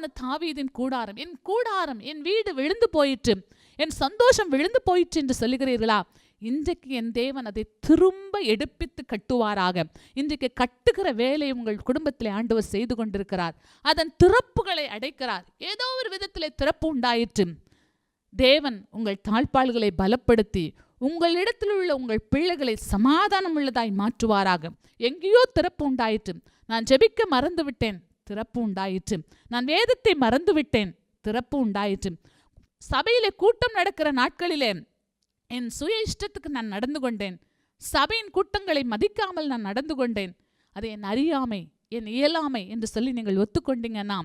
போன தாவீதின் கூடாரம், என் கூடாரம், என் வீடு விழுந்து போயிற்று, என் சந்தோஷம் விழுந்து போயிற்று என்று சொல்லுகிறீர்களா? இன்றைக்கு என் தேவன் அதை திரும்ப எடுப்பித்து கட்டுவாராக. இன்றைக்கு கட்டுகிற வேலையை உங்கள் குடும்பத்திலே ஆண்டவர் செய்து கொண்டிருக்கிறார். அதன் திறப்புகளை அடைக்கிறார். ஏதோ ஒரு விதத்திலே திறப்பு உண்டாயிற்று. தேவன் உங்கள் தாழ்பாள்களை பலப்படுத்தி உங்களிடத்தில் உள்ள உங்கள் பிள்ளைகளை சமாதானம் உள்ளதாய் மாற்றுவாராக. எங்கேயோ திறப்பு உண்டாயிற்று. நான் ஜெபிக்க மறந்து விட்டேன், திறப்பு உண்டாயிற்று. நான் வேதத்தை மறந்து விட்டேன், திறப்பு உண்டாயிற்று. சபையிலே கூட்டம் நடக்கிற நாட்களிலே என் சுய இஷ்டத்துக்கு நான் நடந்து கொண்டேன். சபையின் கூட்டங்களை மதிக்காமல் நான் நடந்து கொண்டேன். அது என் அறியாமை, என் இயலாமை என்று சொல்லி நீங்கள் ஒத்துக்கொண்டீங்கன்னா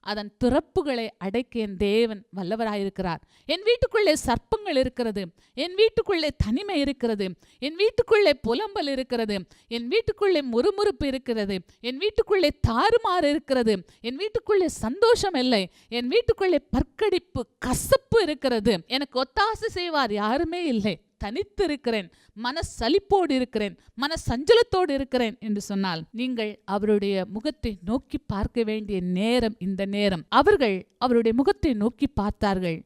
அதன் திறப்புகளை அடைக்க என் தேவன் வல்லவராயிருக்கிறார். என் வீட்டுக்குள்ளே சர்ப்பங்கள் இருக்கிறது, என் வீட்டுக்குள்ளே தனிமை இருக்கிறது, என் வீட்டுக்குள்ளே புலம்பல் இருக்கிறது, என் வீட்டுக்குள்ளே முறுமுறுப்பு இருக்கிறது, என் வீட்டுக்குள்ளே தாறுமாறு இருக்கிறது, என் வீட்டுக்குள்ளே சந்தோஷம் இல்லை, என் வீட்டுக்குள்ளே பற்கடிப்பு கசப்பு இருக்கிறது, எனக்கு ஒத்தாசை செய்வார் யாருமே இல்லை, தனித்து இருக்கிறேன், மன சலிப்போடு இருக்கிறேன், மன சஞ்சலத்தோடு இருக்கிறேன் என்று சொன்னால் நீங்கள் அவருடைய முகத்தை நோக்கி பார்க்க வேண்டிய நேரம் இந்த நேரம். அவர்கள் அவருடைய முகத்தை நோக்கி பார்த்தார்கள்.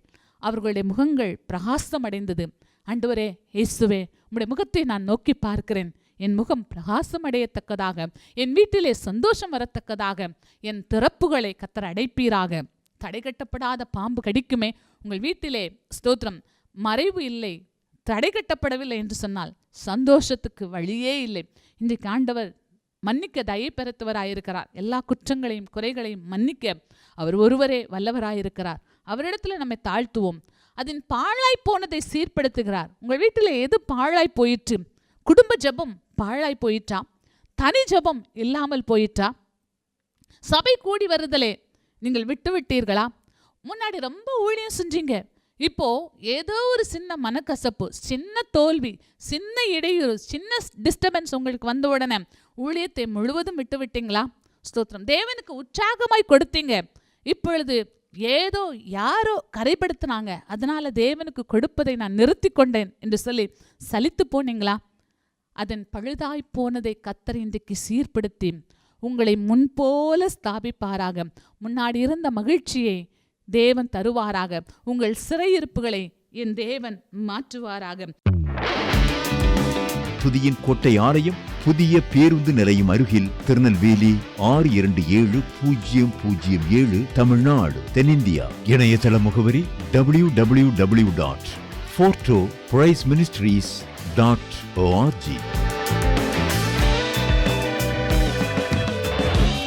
அவர்களுடைய முகங்கள் பிரகாசம் அடைந்தது. ஆண்டவரே இயேசுவே, உம்முடைய முகத்தை நான் நோக்கி பார்க்கிறேன். என் முகம் பிரகாசம் அடையத்தக்கதாக, என் வீட்டிலே சந்தோஷம் வரத்தக்கதாக என் திறப்புகளை கர்த்தர் அடைப்பீராக. தடைகட்டப்படாத பாம்பு கடிக்குமே. உங்கள் வீட்டிலே ஸ்தோத்திரம் மறைவு இல்லை, தடை கட்டப்படவில்லை என்று சொன்னால் சந்தோஷத்துக்கு வழியே இல்லை. இன்றைக்கு ஆண்டவர் மன்னிக்க தயை பெறுத்தவராயிருக்கிறார். எல்லா குற்றங்களையும் குறைகளையும் மன்னிக்க அவர் ஒருவரே வல்லவராயிருக்கிறார். அவரிடத்துல நம்மை தாழ்த்துவோம். அதன் பாழாய் போனதை சீர்படுத்துகிறார். உங்கள் வீட்டில் எது பாழாய் போயிற்று? குடும்ப ஜெபம் பாழாய் போயிற்றா? தனி ஜெபம் இல்லாமல் போயிற்றா? சபை கூடி வருதலே நீங்கள் விட்டு விட்டீர்களா? முன்னாடி ரொம்ப ஊழியம் செஞ்சீங்க, இப்போ ஏதோ ஒரு சின்ன மனக்கசப்பு, சின்ன தோல்வி, சின்ன இடையூறு, சின்ன டிஸ்டர்பன்ஸ் உங்களுக்கு வந்த உடனே ஊழியத்தை முழுவதும் விட்டு விட்டீங்களா? ஸ்தோத்திரம். தேவனுக்கு உற்சாகமாய் கொடுத்தீங்க, இப்பொழுது ஏதோ யாரோ கரைப்படுத்தினாங்க, அதனால தேவனுக்கு கொடுப்பதை நான் நிறுத்தி கொண்டேன் என்று சொல்லி சலித்து போனீங்களா? அதன் பழுதாய் போனதை கர்த்தர் இன்றைக்கு சீர்படுத்தி உங்களை முன்போல ஸ்தாபிப்பாராக. முன்னாடி இருந்த மகிழ்ச்சியை தேவன் தருவாராக. உங்கள் சிறையிருப்புகளை என் தேவன் மாற்றுவாராக. துதியின் கோட்டை ஆலயம் புதிய பேருந்து நிலையம் அருகில், திருநெல்வேலி 620007 தமிழ்நாடு, தென்னிந்தியா. இணையதள முகவரி www.fortopriceministries.org.